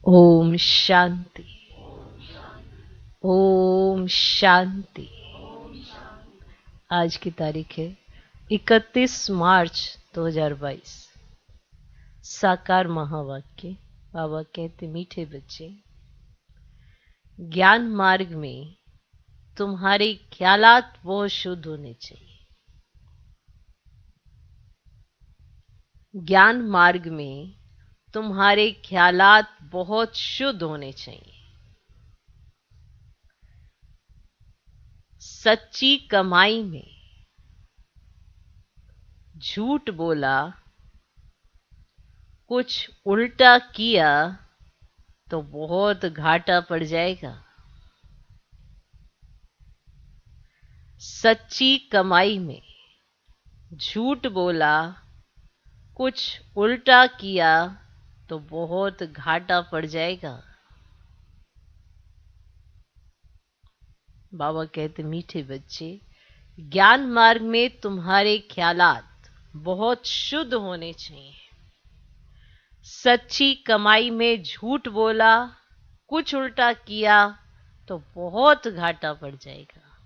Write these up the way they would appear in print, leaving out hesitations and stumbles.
ओम शांति। ओम शांति। आज की तारीख है 31 मार्च 2022। साकार महावाक्य। बाबा कहते, मीठे बच्चे, ज्ञान मार्ग में तुम्हारे ख्यालात बहुत शुद्ध होने चाहिए। ज्ञान मार्ग में तुम्हारे ख्यालात बहुत शुद्ध होने चाहिए। सच्ची कमाई में झूठ बोला, कुछ उल्टा किया तो बहुत घाटा पड़ जाएगा। सच्ची कमाई में झूठ बोला, कुछ उल्टा किया तो बहुत घाटा पड़ जाएगा। बाबा कहते, मीठे बच्चे, ज्ञान मार्ग में तुम्हारे ख्यालात बहुत शुद्ध होने चाहिए। सच्ची कमाई में झूठ बोला, कुछ उल्टा किया तो बहुत घाटा पड़ जाएगा।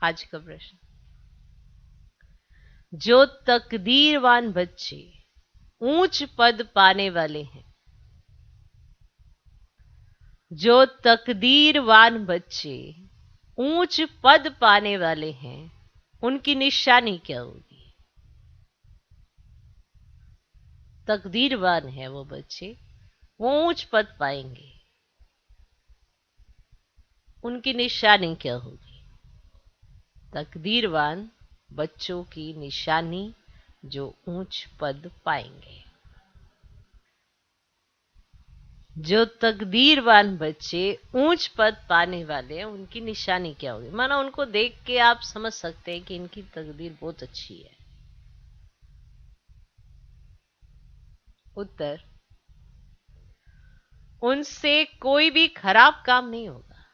आज का प्रश्न, जो तकदीरवान बच्चे ऊंच पद पाने वाले हैं, जो तकदीरवान बच्चे ऊंच पद पाने वाले हैं, उनकी निशानी क्या होगी? तकदीरवान है वो बच्चे, वो ऊंच पद पाएंगे, उनकी निशानी क्या होगी? तकदीरवान बच्चों की निशानी जो ऊंच पद पाएंगे। जो तकदीरवान बच्चे ऊंच पद पाने वाले हैं, उनकी निशानी क्या होगी? माना उनको देख के आप समझ सकते हैं कि इनकी तकदीर बहुत अच्छी है। उत्तर, उनसे कोई भी खराब काम नहीं होगा।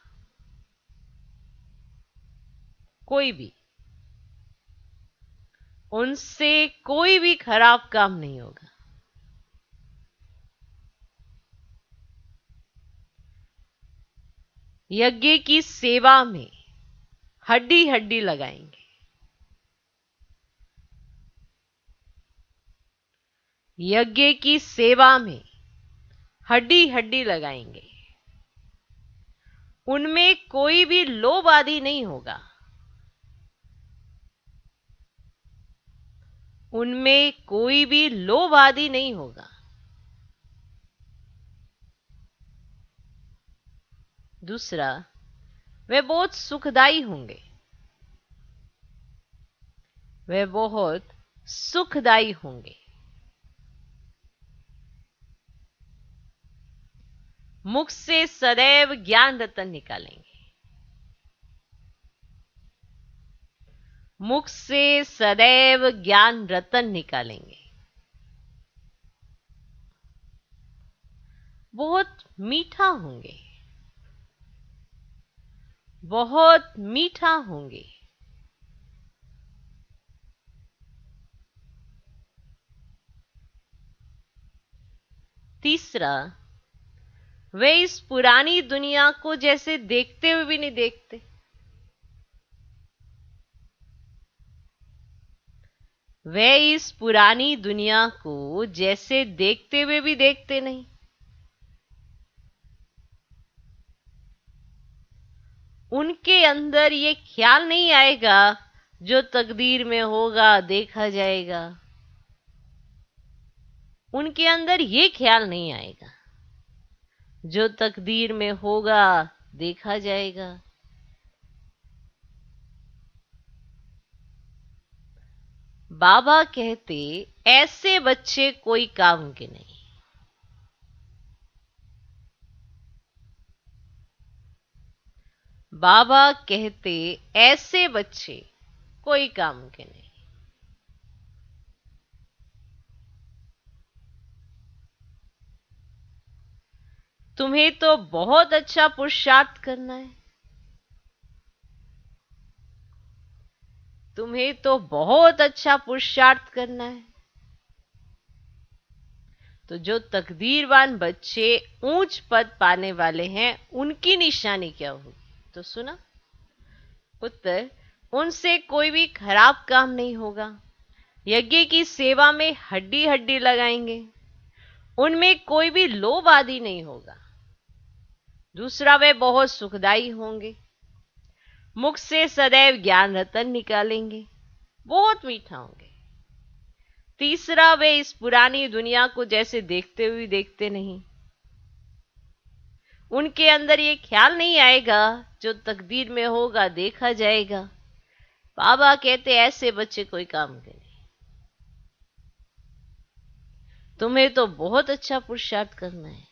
कोई भी, उनसे कोई भी खराब काम नहीं होगा। यज्ञ की सेवा में हड्डी हड्डी लगाएंगे। यज्ञ की सेवा में हड्डी हड्डी लगाएंगे। उनमें कोई भी लोभ आदि नहीं होगा। उनमें कोई भी लोभ आदि नहीं होगा। दूसरा, वे बहुत सुखदाई होंगे। वे बहुत सुखदाई होंगे। मुख से सदैव ज्ञान रतन निकालेंगे। मुख से सदैव ज्ञान रतन निकालेंगे। बहुत मीठा होंगे। बहुत मीठा होंगे। तीसरा, वे इस पुरानी दुनिया को जैसे देखते हुए भी नहीं देखते। वे इस पुरानी दुनिया को जैसे देखते हुए भी देखते नहीं। उनके अंदर ये ख्याल नहीं आएगा जो तकदीर में होगा देखा जाएगा। उनके अंदर ये ख्याल नहीं आएगा जो तकदीर में होगा देखा जाएगा। बाबा कहते, ऐसे बच्चे कोई काम के नहीं। बाबा कहते, ऐसे बच्चे कोई काम के नहीं। तुम्हें तो बहुत अच्छा पुरुषार्थ करना है। तुम्हें तो बहुत अच्छा पुरुषार्थ करना है। तो जो तकदीरवान बच्चे ऊंच पद पाने वाले हैं उनकी निशानी क्या होगी? तो सुना उत्तर, उनसे कोई भी खराब काम नहीं होगा, यज्ञ की सेवा में हड्डी हड्डी लगाएंगे, उनमें कोई भी लोभ आदि नहीं होगा। दूसरा, वे बहुत सुखदाई होंगे, मुख से सदैव ज्ञान रतन निकालेंगे, बहुत मीठा होंगे। तीसरा, वे इस पुरानी दुनिया को जैसे देखते हुए देखते नहीं, उनके अंदर ये ख्याल नहीं आएगा जो तकदीर में होगा देखा जाएगा। बाबा कहते ऐसे बच्चे कोई काम के नहीं। तुम्हें तो बहुत अच्छा पुरुषार्थ करना है।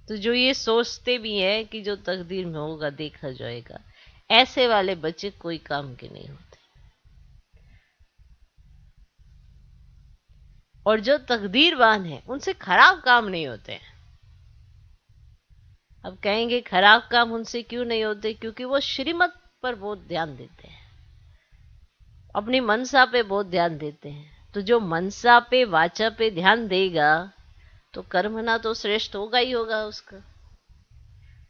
तो जो ये सोचते भी हैं कि जो तकदीर में होगा देखा जाएगा, ऐसे वाले बच्चे कोई काम के नहीं होते। और जो तकदीरवान है उनसे खराब काम नहीं होते हैं। अब कहेंगे खराब काम उनसे क्यों नहीं होते? क्योंकि वो श्रीमत पर बहुत ध्यान देते हैं, अपनी मनसा पे बहुत ध्यान देते हैं। तो जो मनसा पे वाचा पे ध्यान देगा तो कर्मना तो श्रेष्ठ होगा ही होगा उसका।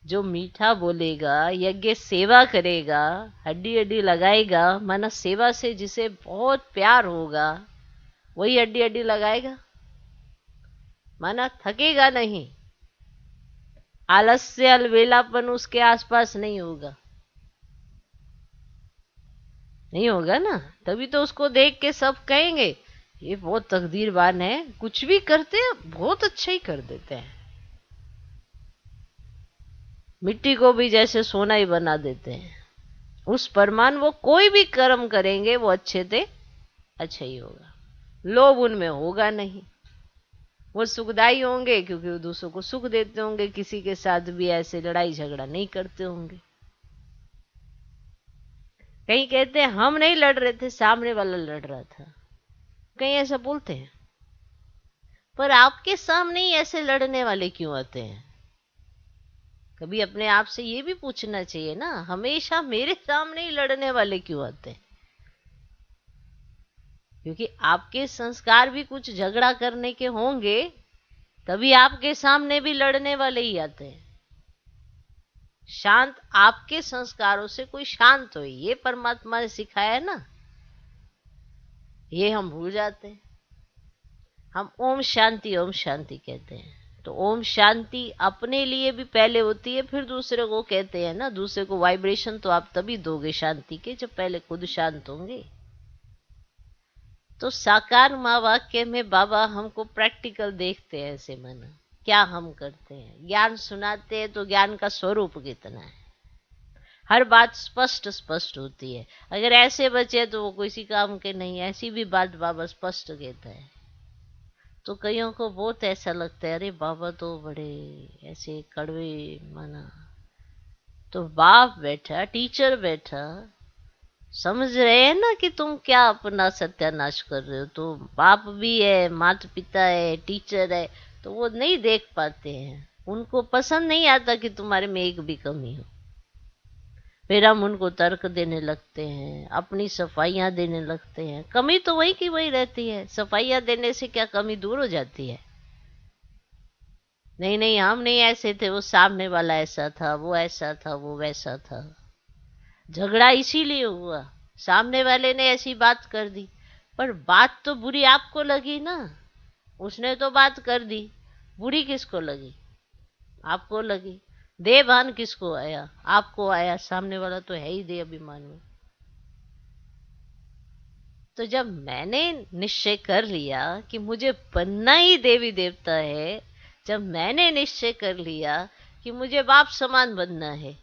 जो मीठा बोलेगा, यज्ञ सेवा करेगा, हड्डी हड्डी लगाएगा, माना सेवा से जिसे बहुत प्यार होगा वही हड्डी हड्डी लगाएगा, माना थकेगा नहीं, आलस्य अलवेलापन उसके आसपास नहीं होगा, नहीं होगा ना। तभी तो उसको देख के सब कहेंगे ये बहुत तकदीरवान है, कुछ भी करते हैं बहुत अच्छा ही कर देते हैं। मिट्टी को भी जैसे सोना ही बना देते हैं। उस परमाणु वो कोई भी कर्म करेंगे वो अच्छे से अच्छा ही होगा, लोभ उनमें होगा नहीं। वो सुखदाई होंगे क्योंकि वो दूसरों को सुख देते होंगे, किसी के साथ भी ऐसे लड़ाई झगड़ा नहीं करते होंगे। कहीं कहते हैं हम नहीं लड़ रहे थे, सामने वाला लड़ रहा था, कहीं ऐसा बोलते हैं। पर आपके सामने ही ऐसे लड़ने वाले क्यों आते हैं? कभी अपने आप से ये भी पूछना चाहिए ना, हमेशा मेरे सामने ही लड़ने वाले क्यों आते हैं? क्योंकि आपके संस्कार भी कुछ झगड़ा करने के होंगे, तभी आपके सामने भी लड़ने वाले ही आते हैं। शांत आपके संस्कारों से कोई शांत हो, ये परमात्मा ने सिखाया है ना, ये हम भूल जाते हैं। हम ओम शांति कहते हैं। तो ओम शांति अपने लिए भी पहले होती है, फिर दूसरे को कहते हैं ना। दूसरे को वाइब्रेशन तो आप तभी दोगे शांति के जब पहले खुद शांत होंगे। तो साकार माँ वाक्य में बाबा हमको प्रैक्टिकल देखते हैं ऐसे मन, क्या हम करते हैं। ज्ञान सुनाते हैं तो ज्ञान का स्वरूप कितना है, हर बात स्पष्ट स्पष्ट होती है। अगर ऐसे बचे तो वो किसी काम के नहीं, ऐसी भी बात बाबा स्पष्ट कहता है। तो कईयों को बहुत ऐसा लगता है अरे बाबा तो बड़े ऐसे कड़वे माना। तो बाप बैठा, टीचर बैठा, समझ रहे हैं ना कि तुम क्या अपना सत्यानाश कर रहे हो। तो बाप भी है, माता पिता है, टीचर है, तो वो नहीं देख पाते हैं, उनको पसंद नहीं आता कि तुम्हारे में एक भी कमी हो। फिर हम उनको तर्क देने लगते हैं, अपनी सफाइयां देने लगते हैं। कमी तो वही की वही रहती है, सफाइयां देने से क्या कमी दूर हो जाती है? नहीं नहीं, हम नहीं ऐसे थे, वो सामने वाला ऐसा था, वो ऐसा था, वो वैसा था। झगड़ा इसीलिए हुआ, सामने वाले ने ऐसी बात कर दी। पर बात तो बुरी आपको लगी ना, उसने तो बात कर दी, बुरी किसको लगी? आपको लगी। देहभान किसको आया? आपको आया। सामने वाला तो है ही देह अभिमान में। तो जब मैंने निश्चय कर लिया कि मुझे बनना ही देवी देवता है, जब मैंने निश्चय कर लिया कि मुझे बाप समान बनना है,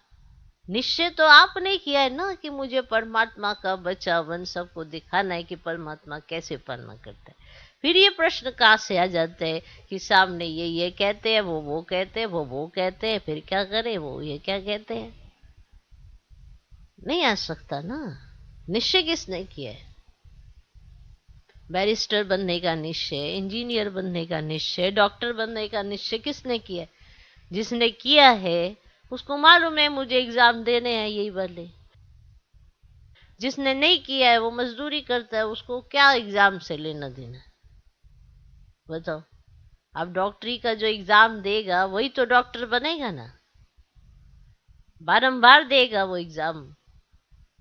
निश्चय तो आपने किया है ना कि मुझे परमात्मा का बच्चा बन सबको दिखाना है कि परमात्मा कैसे पालना करता है। फिर ये प्रश्न कहाँ से आ जाते हैं कि सामने ये कहते हैं, वो कहते हैं, वो कहते हैं, फिर क्या करें, वो ये क्या कहते हैं? नहीं आ सकता ना। निश्चय किसने किया है? बैरिस्टर बनने का निश्चय, इंजीनियर बनने का निश्चय, डॉक्टर बनने का निश्चय किसने किया है? जिसने किया है उसको मालूम है मुझे एग्जाम देने हैं यही वाले। जिसने नहीं किया है वो मजदूरी करता है, उसको क्या एग्जाम से लेना देना? बताओ। अब डॉक्टरी का जो एग्जाम देगा वही तो डॉक्टर बनेगा ना, बारंबार देगा वो एग्जाम,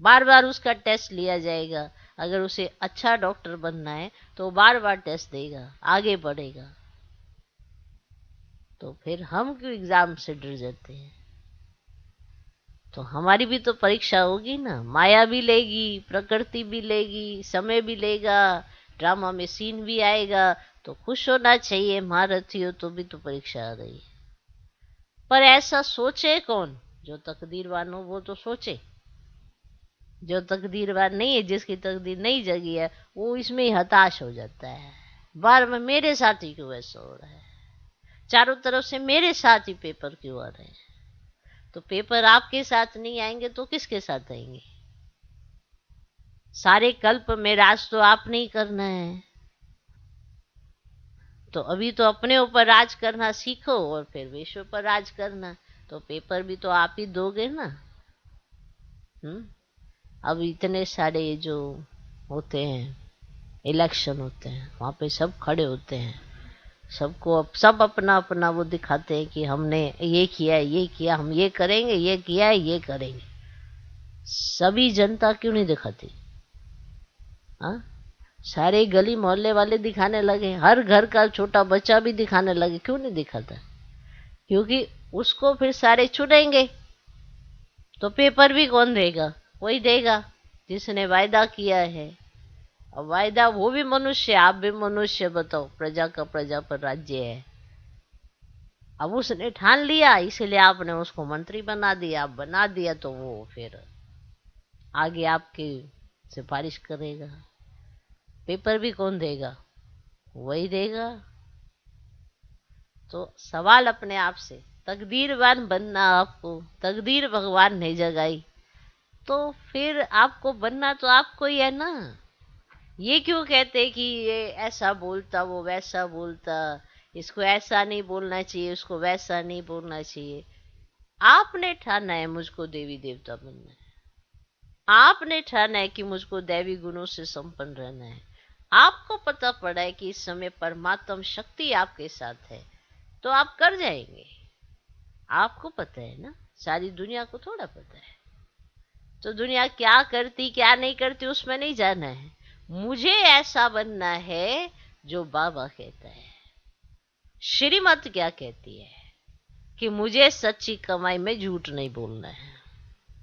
बार बार उसका टेस्ट लिया जाएगा। अगर उसे अच्छा डॉक्टर बनना है तो बार बार टेस्ट देगा, आगे बढ़ेगा। तो फिर हम क्यों एग्जाम से डर जाते हैं? तो हमारी भी तो परीक्षा होगी ना, माया भी लेगी, प्रकृति भी लेगी, समय भी लेगा, ड्रामा में सीन भी आएगा। तो खुश होना चाहिए, महारथी हो तो भी तो परीक्षा आ रही है। पर ऐसा सोचे कौन? जो तकदीरवान हो वो तो सोचे। जो तकदीरवान नहीं है, जिसकी तकदीर नहीं जगी है, वो इसमें ही हताश हो जाता है। बार बार मेरे साथ ही क्यों ऐसा हो रहा है, चारों तरफ से मेरे साथ ही पेपर क्यों आ रहे हैं? तो पेपर आपके साथ नहीं आएंगे तो किसके साथ आएंगे? सारे कल्प में राज तो आपने ही करना है। तो अभी तो अपने ऊपर राज करना सीखो और फिर विश्व पर राज करना। तो पेपर भी तो आप ही दोगे ना। अब इतने सारे जो होते हैं, इलेक्शन होते हैं, वहां पे सब खड़े होते हैं, सबको सब अपना अपना वो दिखाते हैं कि हमने ये किया, ये किया, हम ये करेंगे, ये किया है, ये करेंगे। सभी जनता क्यों नहीं दिखाती? हाँ, सारे गली मोहल्ले वाले दिखाने लगे, हर घर का छोटा बच्चा भी दिखाने लगे। क्यों नहीं दिखाता? क्योंकि उसको फिर सारे चुनेंगे। तो पेपर भी कौन देगा? वही देगा जिसने वायदा किया है। अब वायदा वो भी मनुष्य, आप भी मनुष्य। बताओ, प्रजा का प्रजा पर राज्य है। अब उसने ठान लिया, इसीलिए आपने उसको मंत्री बना दिया। आप बना दिया तो वो फिर आगे आपकी सिफारिश करेगा। पेपर भी कौन देगा? वही देगा। तो सवाल अपने आप से, तकदीरवान बनना आपको तकदीर भगवान ने जगाई, तो फिर आपको बनना तो आपको ही है ना। ये क्यों कहते कि ये ऐसा बोलता, वो वैसा बोलता, इसको ऐसा नहीं बोलना चाहिए, उसको वैसा नहीं बोलना चाहिए? आपने ठाना है मुझको देवी देवता बनना है, आपने ठाना है कि मुझको दैवी गुणों से संपन्न रहना है। आपको पता पड़ा है कि इस समय परमात्म शक्ति आपके साथ है, तो आप कर जाएंगे। आपको पता है ना, सारी दुनिया को थोड़ा पता है। तो दुनिया क्या करती क्या नहीं करती उसमें नहीं जाना है। मुझे ऐसा बनना है जो बाबा कहता है। श्रीमत क्या कहती है कि मुझे सच्ची कमाई में झूठ नहीं बोलना है।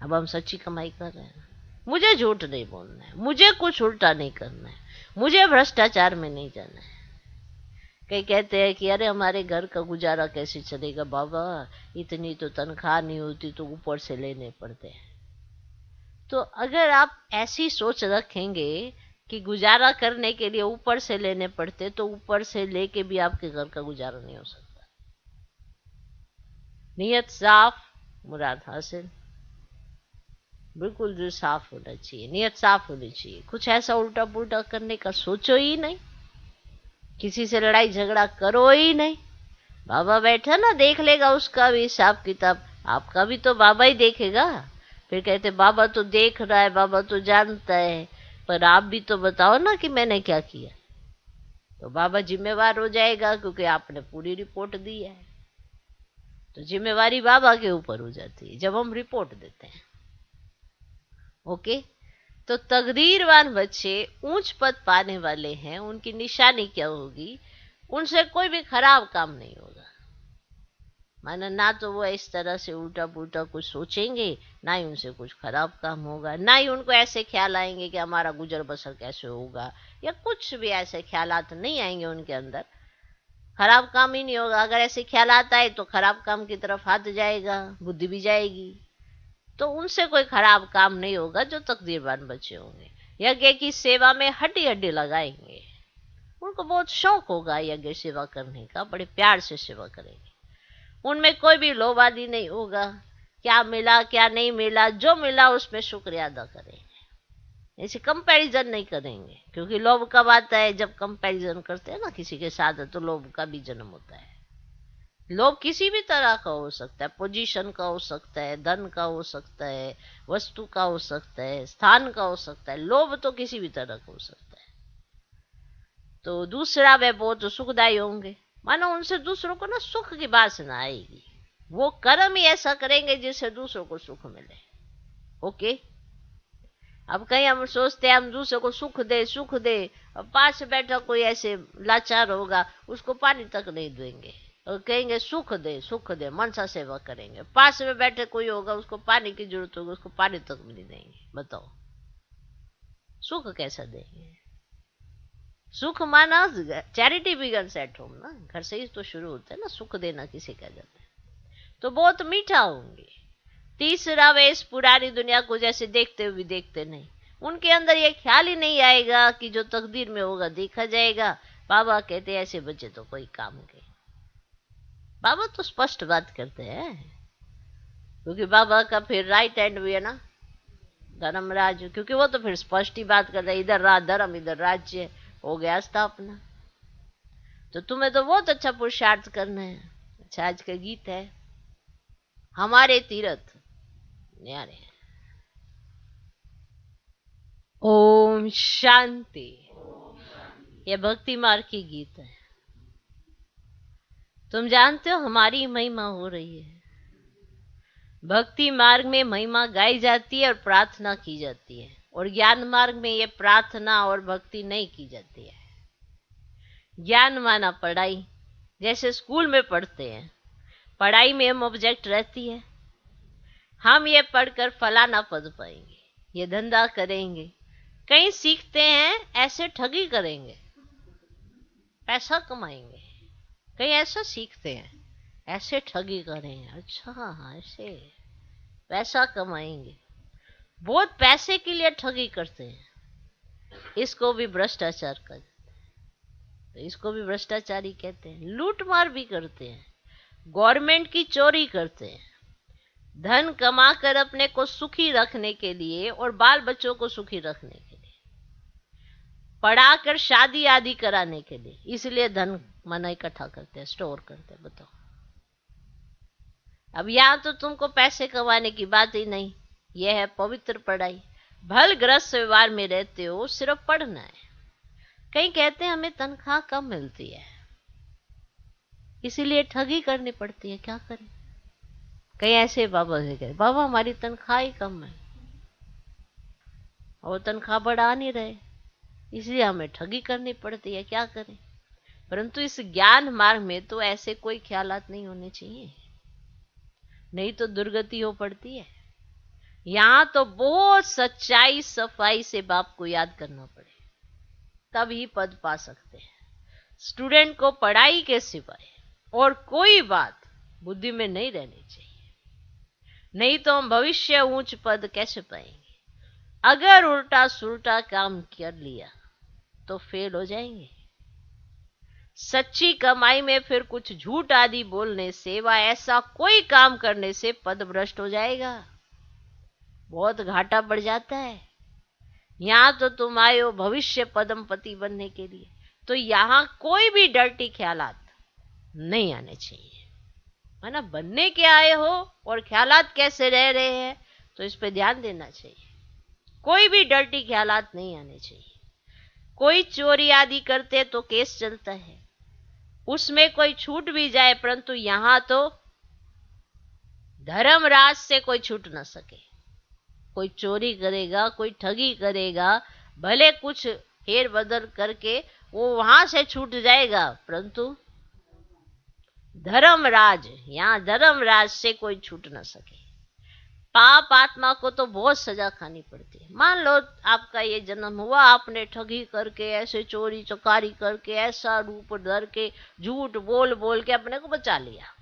अब हम सच्ची कमाई कर रहे हैं, मुझे झूठ नहीं बोलना है, मुझे कुछ उल्टा नहीं करना है, मुझे भ्रष्टाचार में नहीं जाना है। कई कहते हैं कि अरे हमारे घर का गुजारा कैसे चलेगा बाबा, इतनी तो तनख्वाह नहीं होती, तो ऊपर से लेने पड़ते हैं। तो अगर आप ऐसी सोच रखेंगे कि गुजारा करने के लिए ऊपर से लेने पड़ते, तो ऊपर से लेके भी आपके घर का गुजारा नहीं हो सकता। नियत साफ, मुराद हासिल। बिल्कुल जो साफ होना चाहिए, नियत साफ होनी चाहिए। कुछ ऐसा उल्टा पुल्टा करने का सोचो ही नहीं, किसी से लड़ाई झगड़ा करो ही नहीं। बाबा बैठा ना, देख लेगा उसका भी हिसाब किताब, आपका भी तो बाबा ही देखेगा। फिर कहते बाबा तो देख रहा है, बाबा तो जानता है, पर आप भी तो बताओ ना कि मैंने क्या किया। तो बाबा जिम्मेवार हो जाएगा, क्योंकि आपने पूरी रिपोर्ट दी है। तो जिम्मेवारी बाबा के ऊपर हो जाती है जब हम रिपोर्ट देते हैं। ओके, तो तकदीरवान बच्चे ऊंच पद पाने वाले हैं, उनकी निशानी क्या होगी? उनसे कोई भी खराब काम नहीं होगा। माना ना तो वो इस तरह से उल्टा पुल्टा कुछ सोचेंगे, ना ही उनसे कुछ खराब काम होगा, ना ही उनको ऐसे ख्याल आएंगे कि हमारा गुजर बसर कैसे होगा, या कुछ भी ऐसे ख्यालात नहीं आएंगे उनके अंदर। खराब काम ही नहीं होगा। अगर ऐसे ख्याल आता है तो खराब काम की तरफ हाथ जाएगा, बुद्धि भी जाएगी। तो उनसे कोई खराब काम नहीं होगा जो तकदीरवान बच्चे होंगे। यज्ञ की सेवा में हड्डी हड्डी लगाएंगे, उनको बहुत शौक होगा यज्ञ सेवा करने का, बड़े प्यार से सेवा करेंगे। उनमें कोई भी लोभ आदि नहीं होगा, क्या मिला क्या नहीं मिला, जो मिला उसमें शुक्रिया अदा करेंगे। ऐसे कंपैरिजन नहीं करेंगे, क्योंकि लोभ कब आता है? जब कंपैरिजन करते हैं ना किसी के साथ, तो लोभ का भी जन्म होता है। लोभ किसी भी तरह का हो सकता है, पोजीशन का हो सकता है, धन का हो सकता है, वस्तु का हो सकता है, स्थान का हो सकता है। लोभ तो किसी भी तरह का हो सकता है। तो दूसरा, वे बहुत सुखदायी होंगे। मानो उनसे दूसरों को ना सुख की वासना आएगी। वो कर्म ही ऐसा करेंगे जिससे दूसरों को सुख मिले। ओके, अब कहीं हम सोचते हैं हम दूसरों को सुख दे, अब पास बैठा कोई ऐसे लाचार होगा उसको पानी तक नहीं देंगे और कहेंगे सुख दे, मनसा सेवा करेंगे। पास में बैठे कोई होगा उसको पानी की जरूरत होगी, उसको पानी तक नहीं देंगे। बताओ सुख कैसा देंगे? सुख माना चैरिटी बिगन्स एट होम ना, घर से ही तो शुरू होता है ना सुख देना किसे कहा जाता है। तो बहुत मीठा होंगे। तीसरा, वे इस पुरानी दुनिया को जैसे देखते हुए देखते नहीं, उनके अंदर ये ख्याल ही नहीं आएगा कि जो तकदीर में होगा देखा जाएगा। बाबा कहते हैं ऐसे बच्चे तो कोई काम के। बाबा तो स्पष्ट बात करते हैं, क्योंकि बाबा का फिर राइट हैंड भी है ना धर्मराज, क्योंकि वो तो फिर स्पष्ट ही बात करते हैं, इधर राज धर्म इधर राज्य, हो गया स्थापना। तो तुम्हें तो बहुत अच्छा पुरुषार्थ करना है। अच्छा, आज का गीत है हमारे तीरथ न्यारे। ओम शांति। यह भक्ति मार्ग की गीत है। तुम जानते हो हमारी महिमा हो रही है। भक्ति मार्ग में महिमा गाई जाती है और प्रार्थना की जाती है, और ज्ञान मार्ग में ये प्रार्थना और भक्ति नहीं की जाती है। ज्ञान माना पढ़ाई, जैसे स्कूल में पढ़ते हैं, पढ़ाई में हम ऑब्जेक्ट रहती है, हम ये पढ़कर फलाना पद पाएंगे, ये धंधा करेंगे। कहीं सीखते हैं ऐसे ठगी करेंगे, पैसा कमाएंगे। कहीं ऐसा सीखते हैं ऐसे ठगी करेंगे, अच्छा ऐसे पैसा कमाएंगे। बहुत पैसे के लिए ठगी करते हैं, इसको भी भ्रष्टाचार कहते हैं। तो इसको भी भ्रष्टाचारी कहते हैं। लूट मार भी करते हैं, गवर्नमेंट की चोरी करते हैं, धन कमाकर अपने को सुखी रखने के लिए और बाल बच्चों को सुखी रखने के लिए, पढ़ाकर शादी आदि कराने के लिए, इसलिए धन मना इकट्ठा करते हैं, स्टोर करते हैं। बताओ, अब यहां तो तुमको पैसे कमाने की बात ही नहीं, यह है पवित्र पढ़ाई। भल ग्रस्त व्यवहार में रहते हो, सिर्फ पढ़ना है। कहीं कहते हैं हमें तनख्वाह कम मिलती है, इसीलिए ठगी करनी पड़ती है, क्या करें। कहीं ऐसे बाबा से कहे बाबा हमारी तनख्वाह ही कम है, और तनख्वाह बढ़ा नहीं रहे, इसलिए हमें ठगी करनी पड़ती है, क्या करें। परंतु इस ज्ञान मार्ग में तो ऐसे कोई ख्यालात नहीं होने चाहिए, नहीं तो दुर्गति हो पड़ती है। यहां तो बहुत सच्चाई सफाई से बाप को याद करना पड़े, तभी पद पा सकते हैं। स्टूडेंट को पढ़ाई के सिवाय और कोई बात बुद्धि में नहीं रहनी चाहिए, नहीं तो हम भविष्य ऊंच पद कैसे पाएंगे। अगर उल्टा सुल्टा काम कर लिया तो फेल हो जाएंगे। सच्ची कमाई में फिर कुछ झूठ आदि बोलने से व ऐसा कोई काम करने से पद भ्रष्ट हो जाएगा, बहुत घाटा बढ़ जाता है। यहां तो तुम आए हो भविष्य पदमपति बनने के लिए, तो यहां कोई भी डर्टी ख्यालात नहीं आने चाहिए, है ना। बनने के आए हो और ख्यालात कैसे रह रहे हैं तो इस पे ध्यान देना चाहिए। कोई भी डर्टी ख्यालात नहीं आने चाहिए। कोई चोरी आदि करते तो केस चलता है, उसमें कोई छूट भी जाए, परंतु यहां तो धर्मराज से कोई छूट ना सके। कोई चोरी करेगा, कोई ठगी करेगा, भले कुछ हेर बदल करके वो वहां से छूट जाएगा, परंतु धर्मराज, यहां धर्मराज से कोई छूट ना सके। पाप आत्मा को तो बहुत सजा खानी पड़ती है। मान लो आपका ये जन्म हुआ, आपने ठगी करके, ऐसे चोरी चकारी करके, ऐसा रूप धर के, झूठ बोल बोल के अपने को बचा लिया।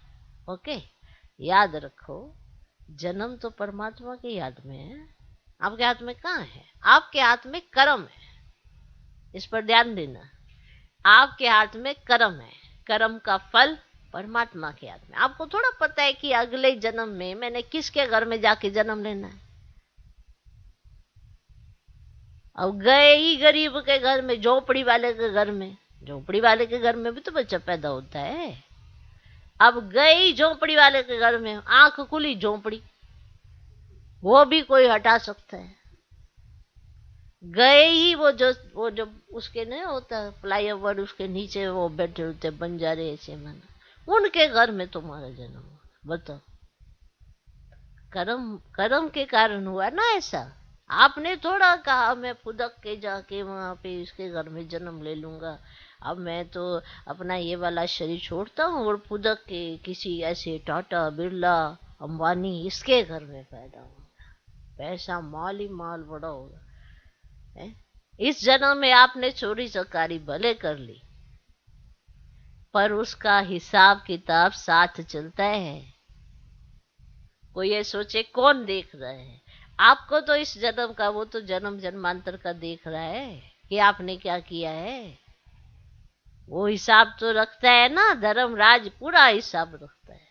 ओके, याद रखो जन्म तो परमात्मा के याद में है, आपके हाथ में कहाँ है। आपके हाथ में कर्म है, इस पर ध्यान देना। आपके हाथ में कर्म है, कर्म का फल परमात्मा के हाथ में। आपको थोड़ा पता है कि अगले जन्म में मैंने किसके घर में जाके जन्म लेना है। अब गए ही गरीब के घर में, झोपड़ी वाले के घर में, झोपड़ी वाले के घर में भी तो बच्चा पैदा होता है। अब गए ही झोपड़ी वाले के घर में, आंख खुली झोपड़ी, वो भी कोई हटा सकता है। गए ही वो जो उसके नहीं होता फ्लाईओवर, उसके नीचे वो बैठे होते बंजारे ऐसे मन, उनके घर में तुम्हारा जन्म हुआ। बताओ, कर्म, कर्म के कारण हुआ ना ऐसा। आपने थोड़ा कहा मैं फुदक के जाके वहां पे इसके घर में जन्म ले लूंगा, अब मैं तो अपना ये वाला शरीर छोड़ता हूँ और फुदक के किसी ऐसे टाटा बिरला अंबानी इसके घर में पैदा हूँ, पैसा माल ही माल बड़ा होगा है? इस जन्म में आपने चोरी चकारी भले कर ली, पर उसका हिसाब किताब साथ चलता है। कोई ये सोचे कौन देख रहा है आपको, तो इस जन्म का, वो तो जन्म जन्मांतर का देख रहा है कि आपने क्या किया है। वो हिसाब तो रखता है ना, धर्मराज पूरा हिसाब रखता है।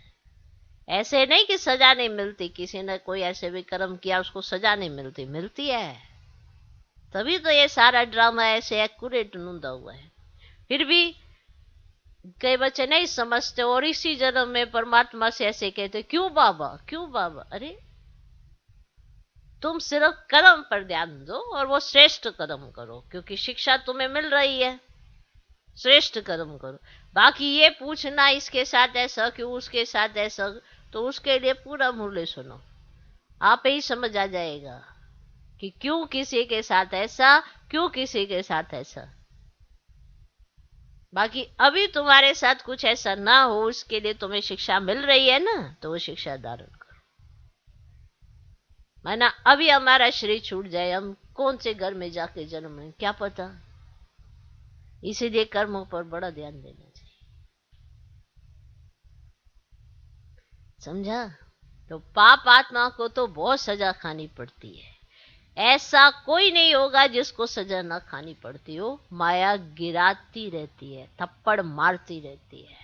ऐसे नहीं कि सजा नहीं मिलती, किसी ने कोई ऐसे भी कर्म किया उसको सजा नहीं मिलती, मिलती है। तभी तो ये सारा ड्रामा ऐसे एक्यूरेट नूंदा हुआ है। फिर भी कई बच्चे नहीं समझते और इसी जन्म में परमात्मा से ऐसे कहते क्यों बाबा, क्यों बाबा। अरे तुम सिर्फ कर्म पर ध्यान दो और वो श्रेष्ठ कर्म करो, क्योंकि शिक्षा तुम्हें मिल रही है, श्रेष्ठ कर्म करो। बाकी ये पूछना इसके साथ ऐसा क्यों, उसके साथ ऐसा, तो उसके लिए पूरा मुरली सुनो, आप ही समझ आ जाएगा कि क्यों किसी के साथ ऐसा, क्यों किसी के साथ ऐसा। बाकी अभी तुम्हारे साथ कुछ ऐसा ना हो, उसके लिए तुम्हें शिक्षा मिल रही है ना, तो वो शिक्षा धारण करो। माना अभी हमारा शरीर छूट जाए, हम कौन से घर में जाके जन्म लें क्या पता। इसीलिए कर्मों पर बड़ा ध्यान देना चाहिए, समझा। तो पाप आत्मा को तो बहुत सजा खानी पड़ती है, ऐसा कोई नहीं होगा जिसको सजा ना खानी पड़ती हो। माया गिराती रहती है, थप्पड़ मारती रहती है,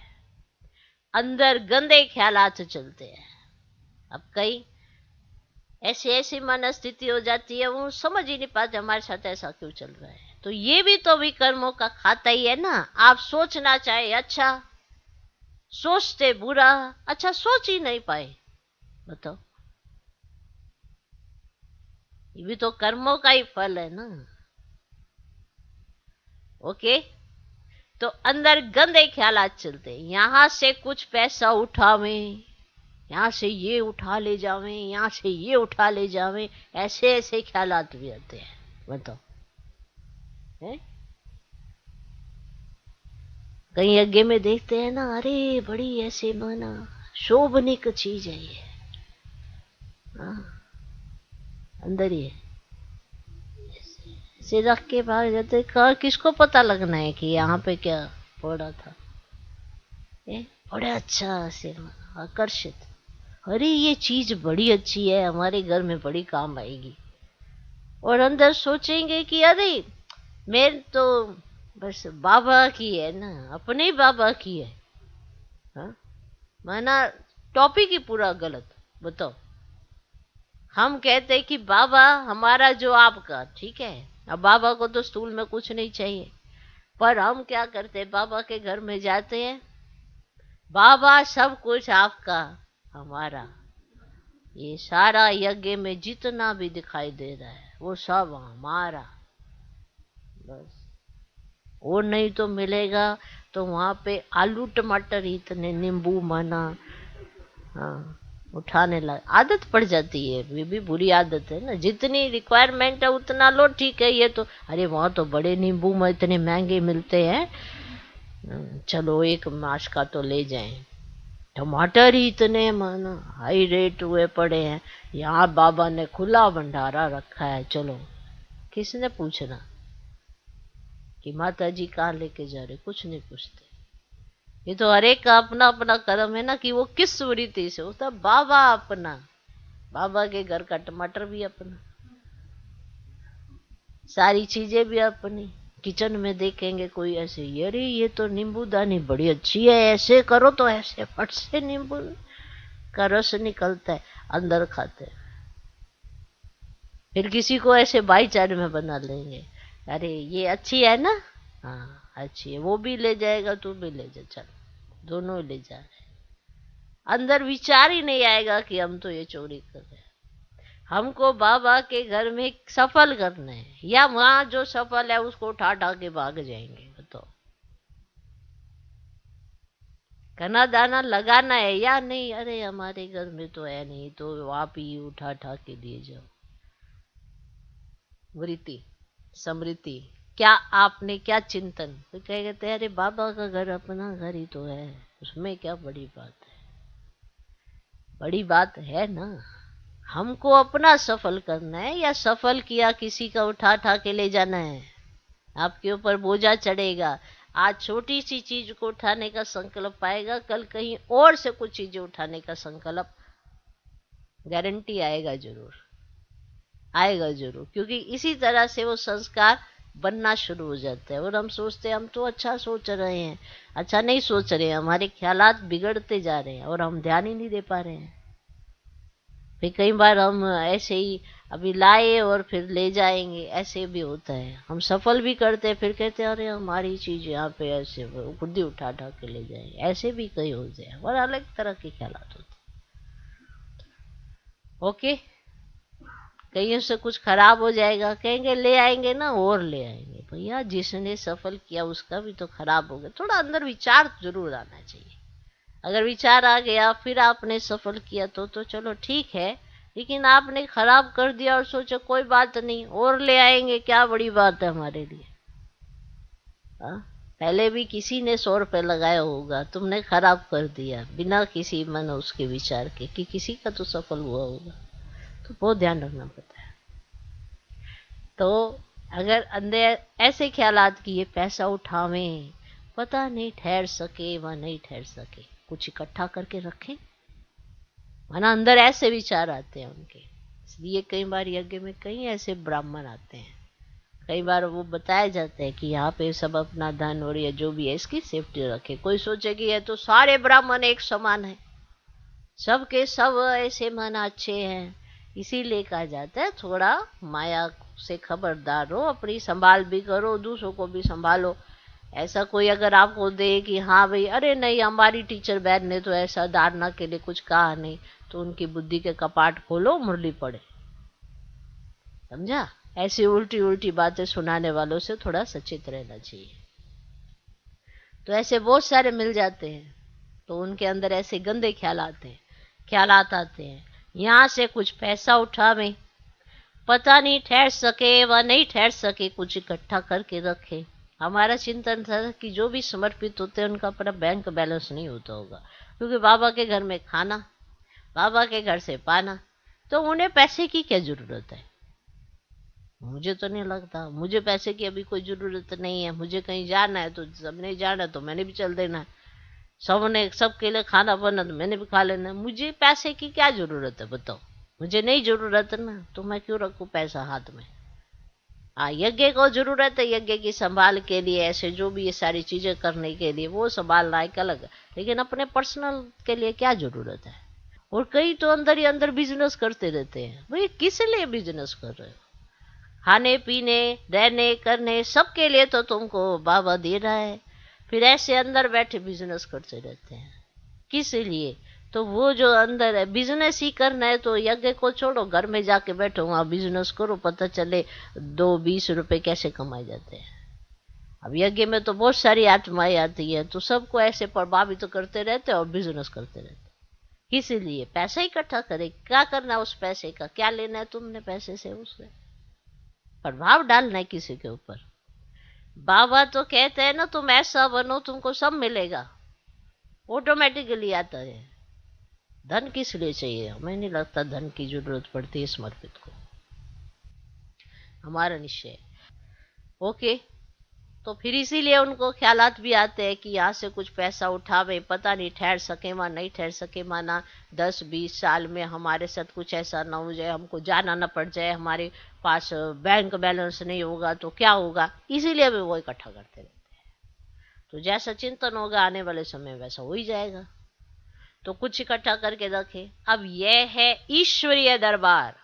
अंदर गंदे ख्यालात चलते हैं। अब कई ऐसी ऐसी मन स्थिति हो जाती है, वो समझ ही नहीं पाते हमारे साथ ऐसा क्यों चल रहा है। तो ये भी तो विकर्मों का खाता ही है ना। आप सोचना चाहे अच्छा, सोचते बुरा, अच्छा सोच ही नहीं पाए, बताओ, ये भी तो कर्मों का ही फल है ना। ओके, तो अंदर गंदे ख्यालात चलते, यहां से कुछ पैसा उठावे, यहाँ से ये उठा ले जावे, यहाँ से ये उठा ले जावे, ऐसे ऐसे ख्यालात भी आते हैं, बताओ है? कहीं यज्ञ में देखते हैं ना, अरे बड़ी ऐसे माना शोभनिक चीज है ये, हाँ, अंदर ही है, से रख के भाग जाते, कहा किसको पता लगना है कि यहाँ पे क्या पड़ा था। बड़े अच्छा से आकर्षित, अरे ये चीज बड़ी अच्छी है, हमारे घर में बड़ी काम आएगी। और अंदर सोचेंगे कि अरे मेरे तो बस बाबा की है ना, अपने ही बाबा की है, हाँ? माना टॉपिक ही पूरा गलत, बताओ। हम कहते हैं कि बाबा हमारा जो आपका, ठीक है, अब बाबा को तो स्टूल में कुछ नहीं चाहिए, पर हम क्या करते हैं, बाबा के घर में जाते हैं, बाबा सब कुछ आपका हमारा, ये सारा यज्ञ में जितना भी दिखाई दे रहा है वो सब हमारा, बस। वो नहीं तो मिलेगा तो वहां पे आलू टमाटर इतने, नींबू माना, हाँ, उठाने लग आदत पड़ जाती है। ये भी बुरी आदत है ना, जितनी रिक्वायरमेंट है उतना लो, ठीक है। ये तो अरे वहां तो बड़े नींबू में इतने महंगे मिलते हैं, चलो एक मास का तो ले जाएं। टमाटर ही इतने माना हाई रेट हुए पड़े हैं, यहाँ बाबा ने खुला भंडारा रखा है, चलो। किसने पूछना कि माता जी कहाँ लेके जा रहे, कुछ नहीं पूछते। ये तो हर एक का अपना अपना कर्म है ना, कि वो किस रीति से होता। बाबा अपना, बाबा के घर का टमाटर भी अपना, सारी चीजें भी अपनी। किचन में देखेंगे कोई ऐसे, अरे ये तो नींबू दानी बड़ी अच्छी है, ऐसे करो तो ऐसे फट से नींबू का रस निकलता है, अंदर खाते हैं। फिर किसी को ऐसे भाईचारे में बना लेंगे, अरे ये अच्छी है ना, हाँ अच्छी है, वो भी ले जाएगा, तू भी ले जा, चल दोनों ले जा रहे। अंदर विचार ही नहीं आएगा कि हम तो ये चोरी कर रहे हैं। हमको बाबा के घर में सफल करना है, या वहां जो सफल है उसको उठा उठा के भाग जाएंगे? बताओ, कना दाना लगाना है या नहीं? अरे हमारे घर में तो है नहीं, तो आप ही उठा उठा के दिए जाओ। वृत्ति, समृद्धि, क्या आपने क्या चिंतन? तो क्या कहते हैं, अरे बाबा का घर अपना घर ही तो है, उसमें क्या बड़ी बात है? बड़ी बात है ना। हमको अपना सफल करना है, या सफल किया किसी का उठा उठा के ले जाना है? आपके ऊपर बोझा चढ़ेगा। आज छोटी सी चीज को उठाने का संकल्प आएगा, कल कहीं और से कुछ चीजें उठाने का संकल्प गारंटी आएगा, जरूर आएगा जरूर। क्योंकि इसी तरह से वो संस्कार बनना शुरू हो जाता है। और हम सोचते हैं हम तो अच्छा सोच रहे हैं, अच्छा नहीं सोच रहे हैं, हमारे ख्यालात बिगड़ते जा रहे हैं और हम ध्यान ही नहीं दे पा रहे हैं। फिर कई बार हम ऐसे ही अभी लाए और फिर ले जाएंगे, ऐसे भी होता है। हम सफल भी करते हैं, फिर कहते हैं अरे हमारी चीज यहाँ पे ऐसे खुद ही उठा उठा के ले जाएंगे। ऐसे भी कई होते हैं और अलग तरह के ख्यालात होते हैं। ओके, कहीं से कुछ खराब हो जाएगा, कहेंगे ले आएंगे ना, और ले आएंगे। भैया जिसने सफल किया उसका भी तो खराब हो गया। थोड़ा अंदर विचार जरूर आना चाहिए। अगर विचार आ गया फिर आपने सफल किया तो चलो ठीक है, लेकिन आपने खराब कर दिया और सोचो कोई बात नहीं और ले आएंगे, क्या बड़ी बात है हमारे लिए? हाँ? पहले भी किसी ने 100 रुपये लगाया होगा, तुमने खराब कर दिया बिना किसी मन उसके विचार के कि किसी का तो सफल हुआ होगा। तो बहुत ध्यान रखना पड़ता है। तो अगर अंदर ऐसे ख्यालात कि ये पैसा उठावें, पता नहीं ठहर सके व नहीं ठहर सके, कुछ इकट्ठा करके रखें, वरना अंदर ऐसे विचार आते हैं उनके। इसलिए कई बार यज्ञ में कई ऐसे ब्राह्मण आते हैं, कई बार वो बताया जाता है कि यहाँ पे सब अपना धन और या जो भी है इसकी सेफ्टी रखे। कोई सोचे कि ये तो सारे ब्राह्मण एक समान है, सबके सब ऐसे मन अच्छे हैं, इसीलिए कहा जाता है थोड़ा माया से खबरदार रहो, अपनी संभाल भी करो, दूसरों को भी संभालो। ऐसा कोई अगर आपको दे कि हाँ भाई अरे नहीं हमारी टीचर बहन ने तो ऐसा धारणा के लिए कुछ कहा नहीं, तो उनकी बुद्धि के कपाट खोलो, मुरली पड़े। समझा? ऐसी उल्टी उल्टी बातें सुनाने वालों से थोड़ा सचेत रहना चाहिए। तो ऐसे बहुत सारे मिल जाते हैं, तो उनके अंदर ऐसे गंदे ख्यालात आते हैं। यहाँ से कुछ पैसा उठावे, पता नहीं ठहर सके व नहीं ठहर सके, कुछ इकट्ठा करके रखे। हमारा चिंतन था कि जो भी समर्पित होते हैं उनका अपना बैंक बैलेंस नहीं होता होगा, क्योंकि बाबा के घर में खाना, बाबा के घर से पाना, तो उन्हें पैसे की क्या जरूरत है? मुझे तो नहीं लगता, मुझे पैसे की अभी कोई जरूरत नहीं है। मुझे कहीं जाना है तो सबने जाना तो मैंने भी चल देना है, सबने सबके लिए खाना बना तो मैंने भी खा लेना है। मुझे पैसे की क्या जरूरत है बताओ? मुझे नहीं जरूरत ना, तो मैं क्यों रखूं पैसा हाथ में? हाँ, यज्ञ को जरूरत है, यज्ञ की संभाल के लिए, ऐसे जो भी ये सारी चीजें करने के लिए वो संभालना एक अलग, लेकिन अपने पर्सनल के लिए क्या जरूरत है? और कई तो अंदर ही अंदर बिजनेस करते रहते हैं। भाई किस लिए बिजनेस कर रहे हो? खाने पीने रहने करने सबके लिए तो तुमको बाबा दे रहा है, फिर ऐसे अंदर बैठे बिजनेस करते रहते हैं किस लिए? तो वो जो अंदर है बिजनेस ही करना है, तो यज्ञ को छोड़ो, घर में जाके बैठो, वहां बिजनेस करो, पता चले 2-20 रुपए कैसे कमाए जाते हैं। अब यज्ञ में तो बहुत सारी आत्माएं आती है, तो सबको ऐसे प्रभावित तो करते रहते और बिजनेस करते रहते। किस लिए? पैसा इकट्ठा करे, क्या करना उस पैसे का, क्या लेना है तुमने पैसे से? उससे प्रभाव डालना है किसी के ऊपर। बाबा तो कहते हैं ना तुम ऐसा बनो तुमको सब मिलेगा, ऑटोमेटिकली आता है। धन किस लिए चाहिए? हमें नहीं लगता धन की जरूरत पड़ती है समर्पित को, हमारा निश्चय। ओके, तो फिर इसीलिए उनको ख्यालात भी आते हैं कि यहाँ से कुछ पैसा उठावे, पता नहीं ठहर सके वहाँ नहीं ठहर सके, माना 10-20 साल में हमारे साथ कुछ ऐसा ना हो जाए, हमको जाना ना पड़ जाए, हमारे पास बैंक बैलेंस नहीं होगा तो क्या होगा? इसीलिए भी वो इकट्ठा करते रहते हैं। तो जैसा चिंतन होगा आने वाले समय वैसा हो ही जाएगा। तो कुछ इकट्ठा करके रखे। अब यह है ईश्वरीय दरबार,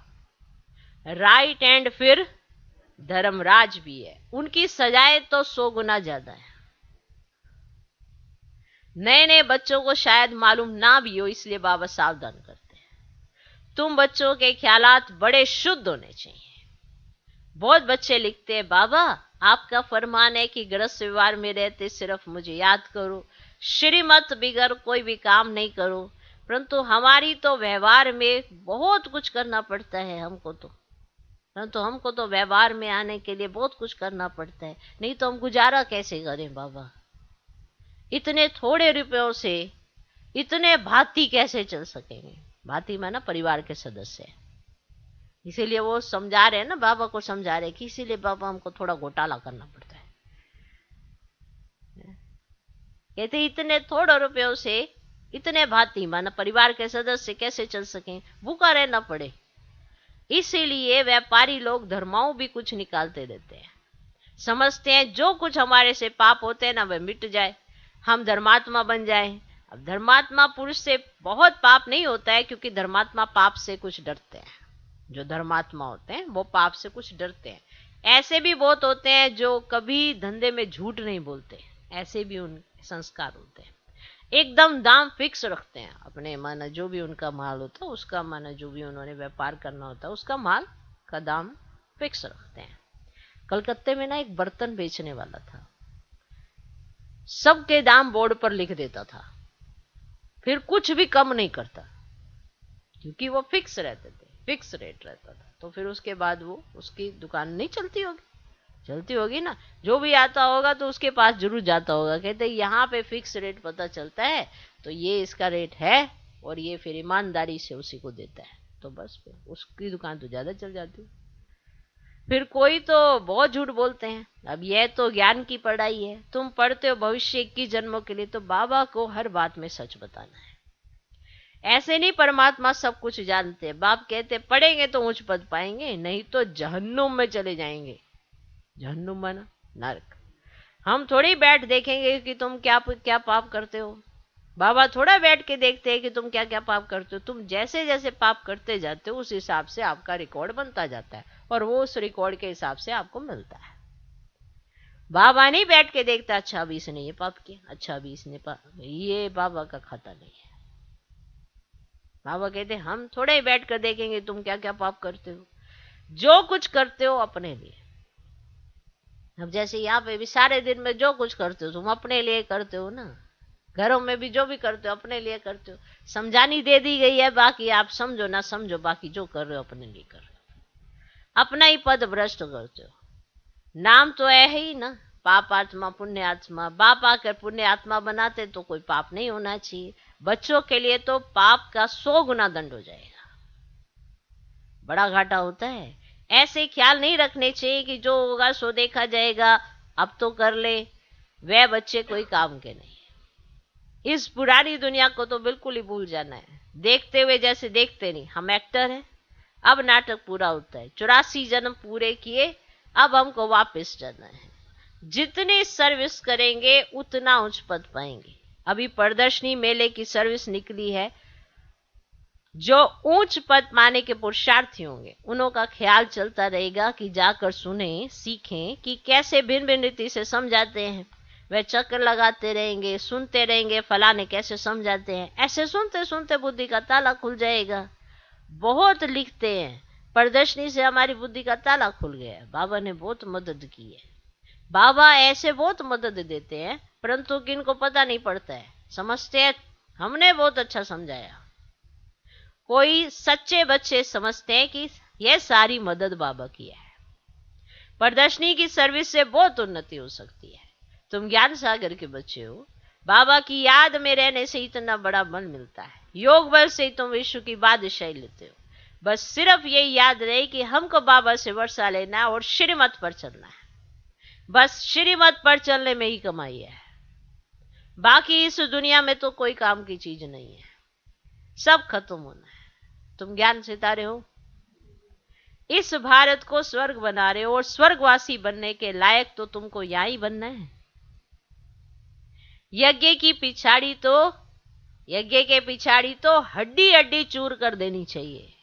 राइट एंड फिर धर्मराज भी है, उनकी सजाएं तो 100 गुना ज्यादा है। नए नए बच्चों को शायद मालूम ना भी हो, इसलिए बाबा सावधान करते हैं। तुम बच्चों के ख्यालात बड़े शुद्ध होने चाहिए। बहुत बच्चे लिखते हैं, बाबा आपका फरमान है कि गृहस्थ व्यवहार में रहते सिर्फ मुझे याद करो, श्रीमत बिगर कोई भी काम नहीं करो। परंतु हमारी तो व्यवहार में बहुत कुछ करना पड़ता है हमको तो, परंतु हमको तो व्यवहार में आने के लिए बहुत कुछ करना पड़ता है, नहीं तो हम गुजारा कैसे करें बाबा? इतने थोड़े रुपयों से इतने भांति कैसे चल सकेंगे? भांति माना परिवार के सदस्य। इसीलिए वो समझा रहे हैं ना, बाबा को समझा रहे कि इसीलिए बाबा हमको थोड़ा घोटाला करना पड़ता है। कहते इतने थोड़े रुपयों से इतने भांति माना परिवार के सदस्य कैसे चल सकें, भूखा रहना पड़े। इसीलिए व्यापारी लोग धर्माओं भी कुछ निकालते रहते हैं, समझते हैं जो कुछ हमारे से पाप होते हैं ना वह मिट जाए, हम धर्मात्मा बन जाए। अब धर्मात्मा पुरुष से बहुत पाप नहीं होता है, क्योंकि धर्मात्मा पाप से कुछ डरते हैं। जो धर्मात्मा होते हैं वो पाप से कुछ डरते हैं। ऐसे भी बहुत होते हैं जो कभी धंधे में झूठ नहीं बोलते, ऐसे भी उनके संस्कार होते हैं। एकदम दाम फिक्स रखते हैं अपने, माना जो भी उनका माल होता है उसका, माना जो भी उन्होंने व्यापार करना होता है उसका माल का दाम फिक्स रखते हैं। कलकत्ते में ना एक बर्तन बेचने वाला था, सबके दाम बोर्ड पर लिख देता था, फिर कुछ भी कम नहीं करता, क्योंकि वो फिक्स रहते थे, फिक्स रेट रहता था। तो फिर उसके बाद वो उसकी दुकान नहीं चलती होगी, चलती होगी ना, जो भी आता होगा तो उसके पास जरूर जाता होगा। कहते यहाँ पे फिक्स रेट पता चलता है तो ये इसका रेट है, और ये फिर ईमानदारी से उसी को देता है, तो बस फिर उसकी दुकान तो ज्यादा चल जाती है। फिर कोई तो बहुत झूठ बोलते हैं। अब यह तो ज्ञान की पढ़ाई है, तुम पढ़ते हो भविष्य 21 जन्मों के लिए, तो बाबा को हर बात में सच बताना है। ऐसे नहीं परमात्मा सब कुछ जानते हैं। बाप कहते पढ़ेंगे तो उच्च पद पाएंगे, नहीं तो जहन्नुम में चले जाएंगे। जहन्नुम माना नरक। हम थोड़ी बैठ देखेंगे कि तुम क्या क्या पाप करते हो, बाबा थोड़ा बैठ के देखते हैं कि तुम क्या क्या पाप करते हो। तुम जैसे जैसे पाप करते जाते हो उस हिसाब से आपका रिकॉर्ड बनता जाता है, और वो उस रिकॉर्ड के हिसाब से आपको मिलता है। बाबा नहीं बैठ के देखता अच्छा अभी इसने ये पाप किया, अच्छा अभी इसने पाप, ये बाबा का खाता नहीं है। बाबा कहते हम थोड़े ही बैठ कर देखेंगे तुम क्या क्या पाप करते हो। जो कुछ करते हो अपने लिए, अब जैसे यहाँ पे भी सारे दिन में जो कुछ करते हो तुम अपने लिए करते हो ना, घरों में भी जो भी करते हो अपने लिए करते हो। समझानी दे दी गई है, बाकी आप समझो ना समझो, बाकी जो कर रहे हो अपने लिए कर रहे हो, अपना ही पद भ्रष्ट करते हो। नाम तो है ही ना, पाप आत्मा पुण्य आत्मा। बाप आकर पुण्य आत्मा बनाते तो कोई पाप नहीं होना चाहिए। बच्चों के लिए तो पाप का 100 गुना दंड हो जाएगा, बड़ा घाटा होता है। ऐसे ख्याल नहीं रखने चाहिए कि जो होगा सो देखा जाएगा, अब तो कर ले, वह बच्चे कोई काम के नहीं। इस पुरानी दुनिया को तो बिल्कुल ही भूल जाना है। देखते हुए जैसे देखते नहीं, हम एक्टर हैं, अब नाटक पूरा होता है। 84 जन्म पूरे किए, अब हमको वापस जाना है। जितनी सर्विस करेंगे उतना उच्च पद पाएंगे। अभी प्रदर्शनी मेले की सर्विस निकली है, जो ऊंच पद पाने के पुरुषार्थी होंगे उन्हों का ख्याल चलता रहेगा कि जाकर सुने सीखें कि कैसे भिन्न भिन्न रीति से समझाते हैं। वे चक्कर लगाते रहेंगे, सुनते रहेंगे फलाने कैसे समझाते हैं। ऐसे सुनते सुनते बुद्धि का ताला खुल जाएगा। बहुत लिखते हैं, प्रदर्शनी से हमारी बुद्धि का ताला खुल गया है, बाबा ने बहुत मदद की है। बाबा ऐसे बहुत मदद देते हैं, परंतु किनको पता नहीं पड़ता है, समझते हैं हमने बहुत अच्छा समझाया। कोई सच्चे बच्चे समझते हैं कि यह सारी मदद बाबा की है। प्रदर्शनी की सर्विस से बहुत उन्नति हो सकती है। तुम ज्ञान सागर के बच्चे हो, बाबा की याद में रहने से इतना बड़ा बल मिलता है। योग बल से तुम विश्व की बादशाही लेते हो। बस सिर्फ यही याद रहे कि हमको बाबा से वर्षा लेना और श्रीमत पर चलना है। बस श्रीमत पर चलने में ही कमाई है, बाकी इस दुनिया में तो कोई काम की चीज नहीं है, सब खत्म होना है। तुम ज्ञान सितारे हो, इस भारत को स्वर्ग बना रहे हो, और स्वर्गवासी बनने के लायक तो तुमको यहां ही बनना है। यज्ञ के पिछाड़ी तो हड्डी हड्डी चूर कर देनी चाहिए।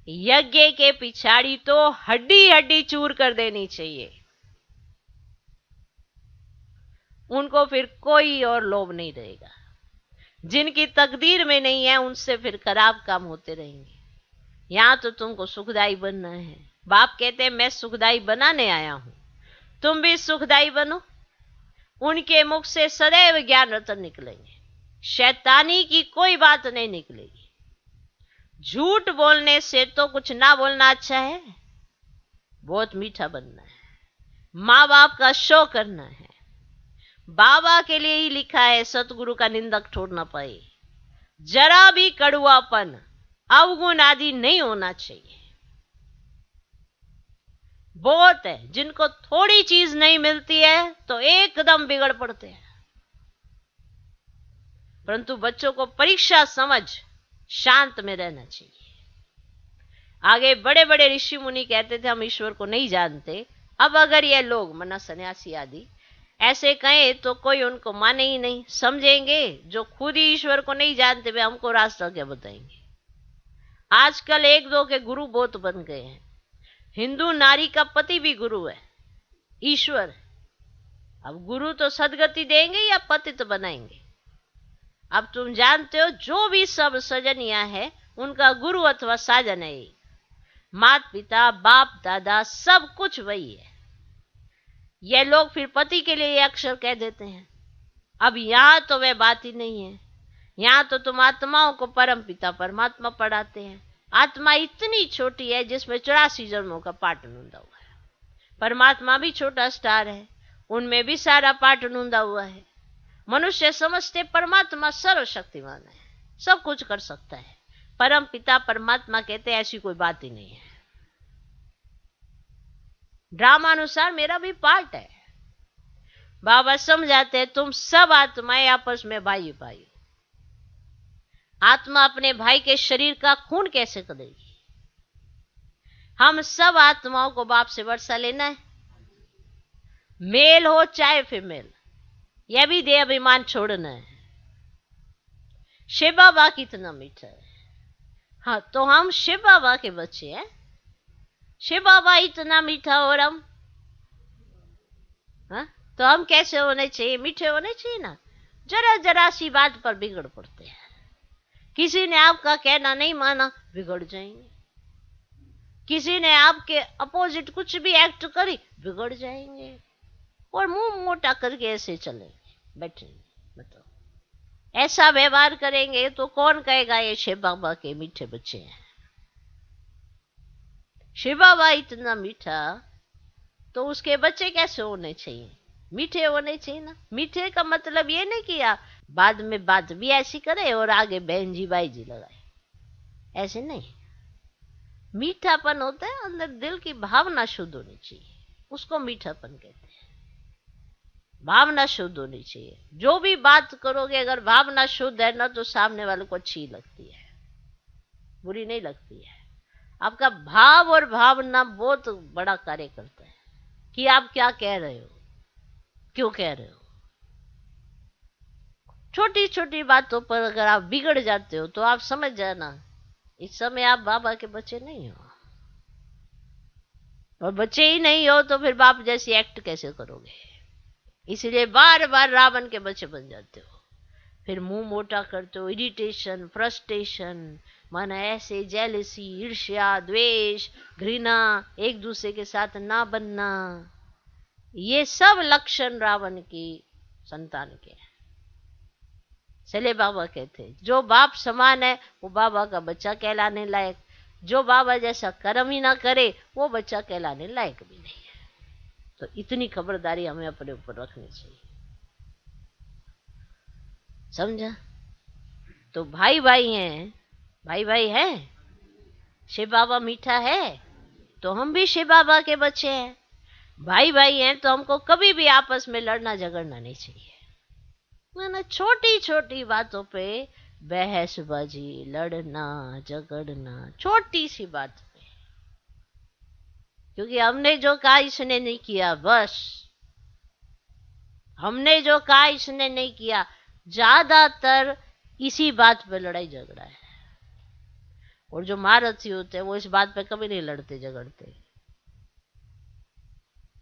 यज्ञ के पिछाड़ी तो हड्डी हड्डी चूर कर देनी चाहिए। उनको फिर कोई और लोभ नहीं रहेगा। जिनकी तकदीर में नहीं है उनसे फिर खराब काम होते रहेंगे। यहां तो तुमको सुखदाई बनना है। बाप कहते हैं मैं सुखदाई बनाने आया हूं, तुम भी सुखदाई बनो। उनके मुख से सदैव ज्ञान रतन निकलेंगे, शैतानी की कोई बात नहीं निकलेगी। झूठ बोलने से तो कुछ ना बोलना अच्छा है, बहुत मीठा बनना है, माँ बाप का शो करना है। बाबा के लिए ही लिखा है सतगुरु का निंदक ठोर न पाए। जरा भी कड़ुआपन अवगुण आदि नहीं होना चाहिए। बहुत है जिनको थोड़ी चीज नहीं मिलती है तो एकदम बिगड़ पड़ते हैं, परंतु बच्चों को परीक्षा समझ शांत में रहना चाहिए। आगे बड़े बड़े ऋषि मुनि कहते थे हम ईश्वर को नहीं जानते। अब अगर ये लोग मना सन्यासी आदि ऐसे कहें तो कोई उनको माने ही नहीं, समझेंगे जो खुद ही ईश्वर को नहीं जानते वे हमको रास्ता क्या बताएंगे। आजकल एक दो के गुरु बहुत बन गए हैं। हिंदू नारी का पति भी गुरु है, ईश्वर। अब गुरु तो सदगति देंगे या पति तो बनाएंगे। अब तुम जानते हो जो भी सब सजनिया है उनका गुरु अथवा साजन है, माता पिता बाप दादा सब कुछ वही है। ये लोग फिर पति के लिए ये अक्षर कह देते हैं। अब यहां तो वह बात ही नहीं है। यहां तो तुम आत्माओं को परम पिता परमात्मा पढ़ाते हैं। आत्मा इतनी छोटी है जिसमें 84 जन्मों का पाठ नूंदा हुआ है। परमात्मा भी छोटा स्टार है, उनमें भी सारा पाठ नूंदा हुआ है। मनुष्य समझते परमात्मा सर्वशक्तिमान है, सब कुछ कर सकता है। परम पिता परमात्मा कहते ऐसी कोई बात ही नहीं है। ड्रामा अनुसार मेरा भी पार्ट है। बाबा समझाते हैं तुम सब आत्माएं आपस में भाई भाई। आत्मा अपने भाई के शरीर का खून कैसे करेगी? हम सब आत्माओं को बाप से वर्षा लेना है, मेल हो चाहे फीमेल, यह भी देह अभिमान छोड़ना है। शिव बाबा कितना मीठा है। हाँ तो हम शिव बाबा के बच्चे हैं। शिव बाबा इतना मीठा और हम, हाँ तो हम कैसे होने चाहिए? मीठे होने चाहिए ना। जरा जरा सी बात पर बिगड़ पड़ते हैं। किसी ने आपका कहना नहीं माना, बिगड़ जाएंगे। किसी ने आपके अपोजिट कुछ भी एक्ट करी, बिगड़ जाएंगे। और मुंह मोटा करके ऐसे चलेंगे, बैठेंगे। बताओ ऐसा व्यवहार करेंगे तो कौन कहेगा ये शिव बाबा के मीठे बच्चे हैं? शिव बाबा इतना मीठा तो उसके बच्चे कैसे होने चाहिए? मीठे होने चाहिए ना। मीठे का मतलब ये नहीं किया बाद में बात भी ऐसी करे और आगे बहन जी भाई जी लगाए, ऐसे नहीं। मीठापन होता है अंदर दिल की भावना शुद्ध होनी चाहिए, उसको मीठापन कहते हैं। भावना शुद्ध होनी चाहिए। जो भी बात करोगे अगर भावना शुद्ध है ना तो सामने वाले को अच्छी लगती है, बुरी नहीं लगती है। आपका भाव और भावना बहुत बड़ा कार्य करता है कि आप क्या कह रहे हो, क्यों कह रहे हो। छोटी छोटी बातों पर अगर आप बिगड़ जाते हो तो आप समझ जाना इस समय आप बाबा के बच्चे नहीं हो। और बच्चे ही नहीं हो तो फिर बाप जैसी एक्ट कैसे करोगे? इसलिए बार बार रावण के बच्चे बन जाते हो। फिर मुंह मोटा करते हो, इरिटेशन फ्रस्ट्रेशन, मन ऐसे जेलसी ईर्ष्या द्वेष घृणा, एक दूसरे के साथ ना बनना, ये सब लक्षण रावण की संतान के हैं। चले बाबा कहते जो बाप समान है वो बाबा का बच्चा कहलाने लायक, जो बाबा जैसा कर्म ही ना करे वो बच्चा कहलाने लायक भी नहीं है। तो इतनी खबरदारी हमें अपने ऊपर रखनी चाहिए, समझा? तो भाई भाई हैं, भाई भाई हैं। शिव बाबा मीठा है तो हम भी शिव बाबा के बच्चे हैं। भाई भाई हैं तो हमको कभी भी आपस में लड़ना झगड़ना नहीं चाहिए। मैंने छोटी छोटी बातों पे बहसबाजी लड़ना झगड़ना, छोटी सी बात पे, क्योंकि हमने जो कहा इसने नहीं किया, बस हमने जो कहा इसने नहीं किया। ज्यादातर इसी बात पे लड़ाई झगड़ा है। और जो महारथी होते हैं वो इस बात पे कभी नहीं लड़ते झगड़ते।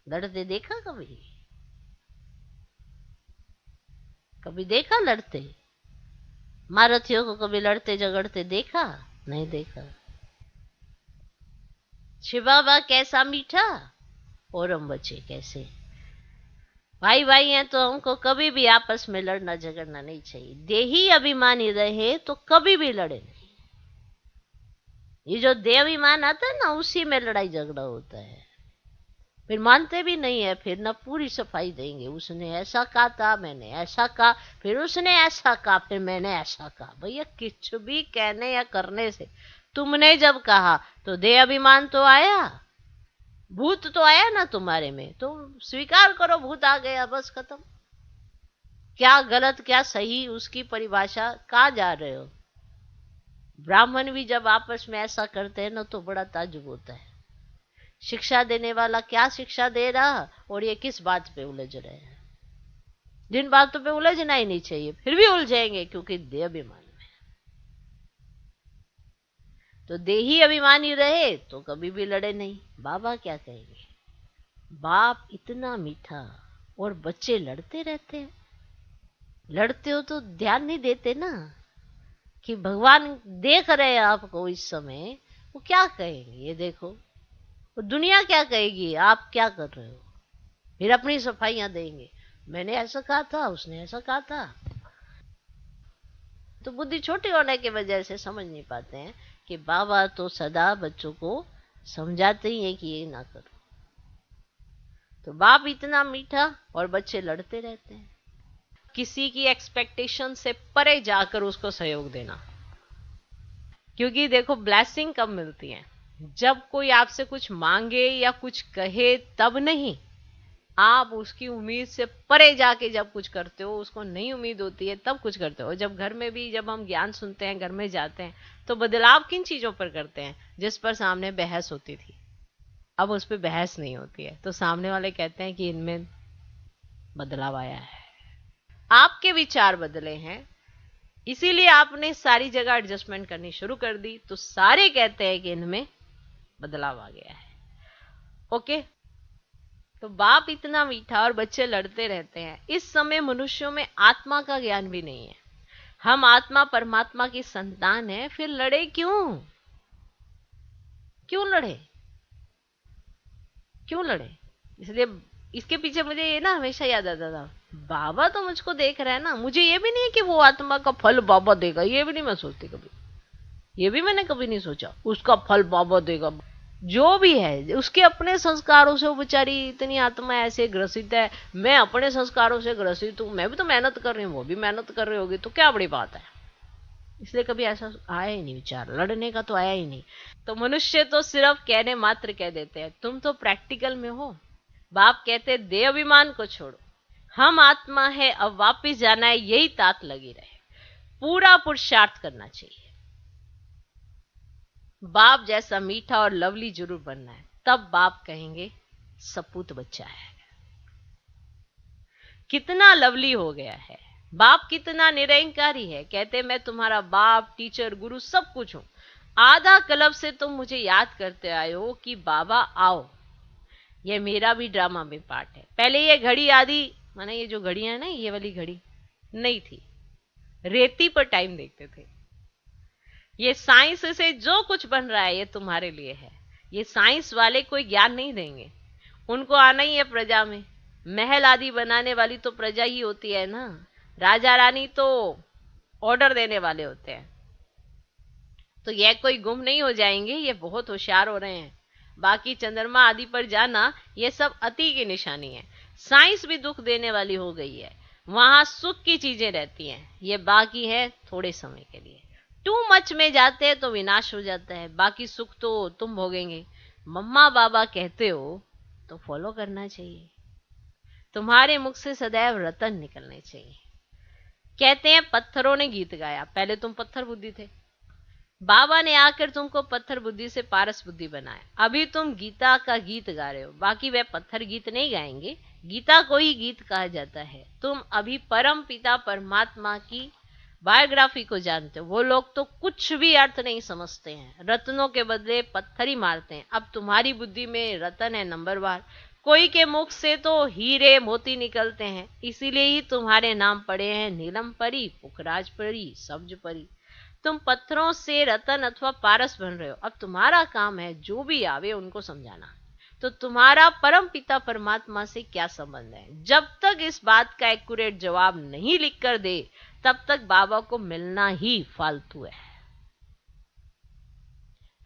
लड़ते देखा कभी देखा लड़ते? महारथियों को कभी लड़ते झगड़ते देखा? नहीं देखा। शिव बाबा कैसा मीठा और हम बच्चे कैसे। भाई भाई हैं तो हमको कभी भी आपस में लड़ना झगड़ना नहीं चाहिए। देही अभिमानी रहे तो कभी भी लड़े नहीं। ये जो देह अभिमान आता है ना, उसी में लड़ाई झगड़ा होता है। फिर मानते भी नहीं है, फिर ना पूरी सफाई देंगे। उसने ऐसा कहा था, मैंने ऐसा कहा, फिर उसने ऐसा कहा, फिर मैंने ऐसा कहा। भैया कुछ भी कहने या करने से तुमने जब कहा तो देह अभिमान तो आया, भूत तो आया ना तुम्हारे में, तो स्वीकार करो भूत आ गया, बस खत्म। क्या गलत क्या सही उसकी परिभाषा कहाँ जा रहे हो। ब्राह्मण भी जब आपस में ऐसा करते हैं ना तो बड़ा ताज्जुब होता है। शिक्षा देने वाला क्या शिक्षा दे रहा और ये किस बात पे उलझ रहे हैं। जिन बातों पे उलझना ही नहीं चाहिए फिर भी उलझेंगे, क्योंकि देह अभिमान में। तो देही अभिमानी रहे तो कभी भी लड़े नहीं। बाबा क्या कहेंगे, बाप इतना मीठा और बच्चे लड़ते रहते हैं। लड़ते हो तो ध्यान नहीं देते ना कि भगवान देख रहे हैं आपको इस समय। वो क्या कहेंगे ये देखो, वो दुनिया क्या कहेगी आप क्या कर रहे हो। फिर अपनी सफाइयां देंगे, मैंने ऐसा कहा था, उसने ऐसा कहा था। तो बुद्धि छोटी होने की वजह से समझ नहीं पाते हैं कि बाबा तो सदा बच्चों को समझाते ही है कि ये ना करो। तो बाप इतना मीठा और बच्चे लड़ते रहते हैं। किसी की एक्सपेक्टेशन से परे जाकर उसको सहयोग देना। क्योंकि देखो ब्लेसिंग कब मिलती है, जब कोई आपसे कुछ मांगे या कुछ कहे तब नहीं। आप उसकी उम्मीद से परे जाके जब कुछ करते हो, उसको नहीं उम्मीद होती है तब कुछ करते हो। जब घर में भी जब हम ज्ञान सुनते हैं, घर में जाते हैं, तो बदलाव किन चीजों पर करते हैं जिस पर सामने बहस होती थी, अब उस पर बहस नहीं होती है। तो सामने वाले कहते हैं कि इनमें बदलाव आया है, आपके विचार बदले हैं, इसीलिए आपने सारी जगह एडजस्टमेंट करनी शुरू कर दी। तो सारे कहते हैं कि इनमें बदलाव आ गया है। ओके, तो बाप इतना मीठा और बच्चे लड़ते रहते हैं। इस समय मनुष्यों में आत्मा का ज्ञान भी नहीं है। हम आत्मा परमात्मा की संतान है, फिर लड़े क्यों? क्यों लड़े? क्यों लड़े? इसलिए इसके पीछे मुझे ये ना हमेशा याद आता था, बाबा तो मुझको देख रहा है ना। मुझे ये भी नहीं है कि वो आत्मा का फल बाबा देगा, ये भी नहीं मैं सोचती कभी। ये भी मैंने कभी नहीं सोचा उसका फल बाबा देगा। जो भी है उसके अपने संस्कारों से, वो बेचारी इतनी आत्मा ऐसे ग्रसित है, मैं अपने संस्कारों से ग्रसित हूं, मैं भी तो मेहनत कर रही हूँ, वो भी मेहनत कर रही होगी, तो क्या बड़ी बात है। इसलिए कभी ऐसा आया ही नहीं विचार, लड़ने का तो आया ही नहीं। तो मनुष्य तो सिर्फ कहने मात्र कह देते हैं, तुम तो प्रैक्टिकल में हो। बाप कहते देह अभिमान को छोड़ो, हम आत्मा है, अब वापिस जाना है, यही तात लगी रहे, पूरा पुरुषार्थ करना चाहिए। बाप जैसा मीठा और लवली जरूर बनना है, तब बाप कहेंगे सपूत बच्चा है। कितना लवली हो गया है बाप, कितना निरंकारी है। कहते मैं तुम्हारा बाप, टीचर, गुरु सब कुछ हूं। आधा कल्प से तुम मुझे याद करते आए हो कि बाबा आओ। ये मेरा भी ड्रामा में पार्ट है। पहले ये घड़ी आदि, माने ये जो घड़ियां है ना, ये वाली घड़ी नहीं थी, रेती पर टाइम देखते थे। ये साइंस से जो कुछ बन रहा है ये तुम्हारे लिए है। ये साइंस वाले कोई ज्ञान नहीं देंगे, उनको आना ही है प्रजा में। महल आदि बनाने वाली तो प्रजा ही होती है ना, राजा रानी तो ऑर्डर देने वाले होते हैं। तो ये कोई गुम नहीं हो जाएंगे, ये बहुत होशियार हो रहे हैं। बाकी चंद्रमा आदि पर जाना ये सब अति की निशानी है। साइंस भी दुख देने वाली हो गई है, वहां सुख की चीजें रहती हैं, ये बाकी है थोड़े समय के लिए। टू मच में जाते हैं तो विनाश हो जाता है, बाकी सुख तो तुम भोगेंगे। मम्मा बाबा कहते हो तो फॉलो करना चाहिए। तुम्हारे मुख से सदैव रतन निकलने चाहिए। कहते हैं पत्थरों ने गीत गाया, पहले तुम पत्थर बुद्धि थे, बाबा ने आकर तुमको पत्थर बुद्धि से पारस बुद्धि बनाया। अभी तुम गीता का गीत गा रहे हो, बाकी वे पत्थर गीत नहीं गाएंगे, गीता को ही गीत कहा जाता है। तुम अभी परम पिता परमात्मा की बायोग्राफी को जानते हो, वो लोग तो कुछ भी अर्थ नहीं समझते हैं, रत्नों के बदले पत्थर ही मारते हैं। अब तुम्हारी बुद्धि में रतन है नंबर वार, कोई के मुख से तो हीरे मोती निकलते हैं, इसीलिए ही तुम्हारे नाम पड़े हैं नीलम परी, पुखराज परी, सब्ज परी। तुम पत्थरों से रतन अथवा पारस बन रहे हो। अब तुम्हारा काम है जो भी आवे उनको समझाना। तो तुम्हारा परम पिता परमात्मा से क्या संबंध है? जब तक इस बात का एक्यूरेट जवाब नहीं लिख कर दे तब तक बाबा को मिलना ही फालतू है।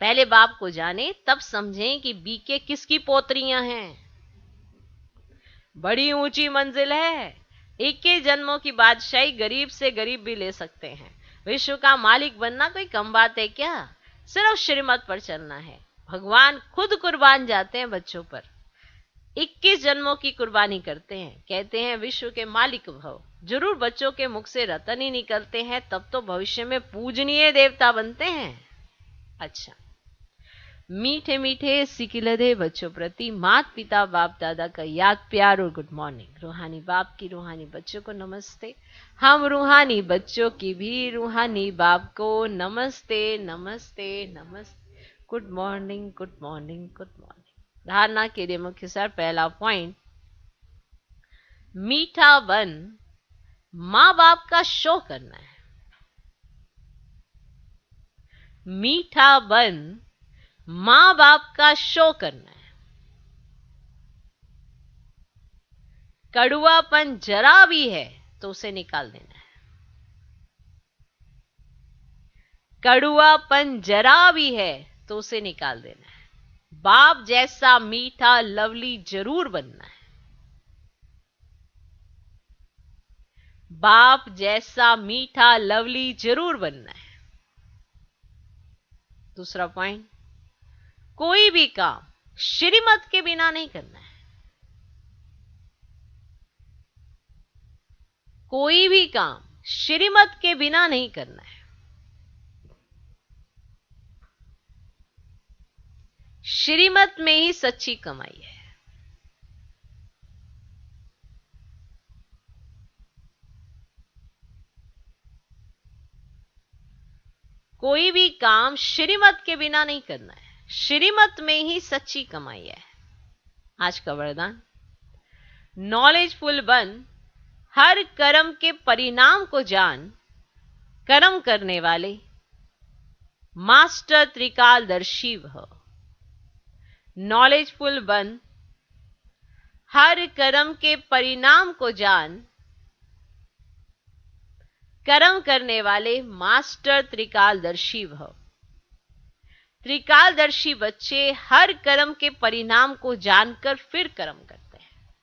पहले बाप को जाने तब समझें कि बीके किसकी पोतरियां हैं। बड़ी ऊंची मंजिल है। 21 जन्मों की बादशाही गरीब से गरीब भी ले सकते हैं। विश्व का मालिक बनना कोई कम बात है क्या? सिर्फ श्रीमत पर चलना है। भगवान खुद कुर्बान जाते हैं बच्चों पर। 21 जन्मों की कुर्बानी करते हैं। कहते हैं विश्व के मालिक भव। जरूर बच्चों के मुख से रतन ही निकलते हैं, तब तो भविष्य में पूजनीय देवता बनते हैं। अच्छा, मीठे मीठे सिकिलधे बच्चों प्रति माता पिता बाप दादा का याद प्यार और गुड मॉर्निंग। रूहानी बाप की रूहानी बच्चों को नमस्ते। हम रूहानी बच्चों की भी रूहानी बाप को नमस्ते नमस्ते नमस्ते। Good morning good morning good morning. धारणा के लिए मुख्य सार। पहला पॉइंट, मीठा बन माँ बाप का शो करना है। मीठा बन माँ बाप का शो करना है। कड़ुआपन जरा भी है तो उसे निकाल देना है। कड़ुआपन जरा भी है तो उसे निकाल देना है। बाप जैसा मीठा लवली जरूर बनना है। बाप जैसा मीठा लवली जरूर बनना है। दूसरा पॉइंट, कोई भी काम श्रीमत के बिना नहीं करना है। कोई भी काम श्रीमत के बिना नहीं करना है। श्रीमत में ही सच्ची कमाई है। कोई भी काम श्रीमत के बिना नहीं करना है। श्रीमत में ही सच्ची कमाई है। आज का वरदान, नॉलेजफुल बन, हर कर्म के परिणाम को जान, कर्म करने वाले मास्टर त्रिकालदर्शी भव। नॉलेजफुल बन, हर कर्म के परिणाम को जान, कर्म करने वाले मास्टर त्रिकालदर्शी भव। त्रिकालदर्शी बच्चे हर कर्म के परिणाम को जानकर फिर कर्म करते हैं।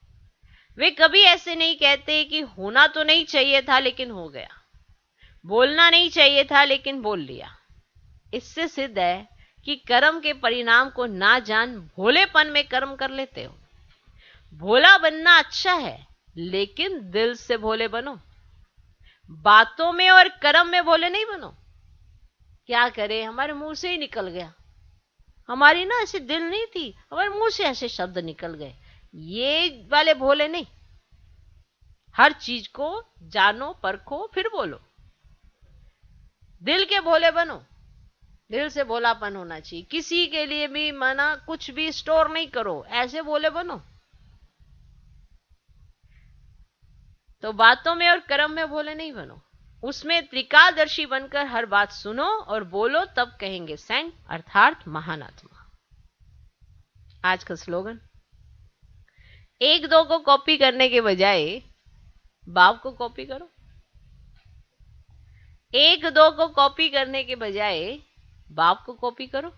वे कभी ऐसे नहीं कहते कि होना तो नहीं चाहिए था लेकिन हो गया, बोलना नहीं चाहिए था लेकिन बोल लिया। इससे सिद्ध है कि कर्म के परिणाम को ना जान भोलेपन में कर्म कर लेते हो। भोला बनना अच्छा है लेकिन दिल से भोले बनो। बातों में और कर्म में भोले नहीं बनो। क्या करें, हमारे मुंह से ही निकल गया। हमारी ना ऐसे दिल नहीं थी, हमारे मुंह से ऐसे शब्द निकल गए। ये वाले भोले नहीं। हर चीज को जानो, परखो, फिर बोलो। दिल के भोले बनो। दिल से भोलापन होना चाहिए। किसी के लिए भी मना कुछ भी स्टोर नहीं करो, ऐसे भोले बनो। तो बातों में और कर्म में भोले नहीं बनो। उसमें त्रिकालदर्शी बनकर हर बात सुनो और बोलो, तब कहेंगे सेंट अर्थात महान आत्मा। आज का स्लोगन, एक दो को कॉपी करने के बजाय बाप को कॉपी करो। एक दो को कॉपी करने के बजाय बाप को कॉपी करो।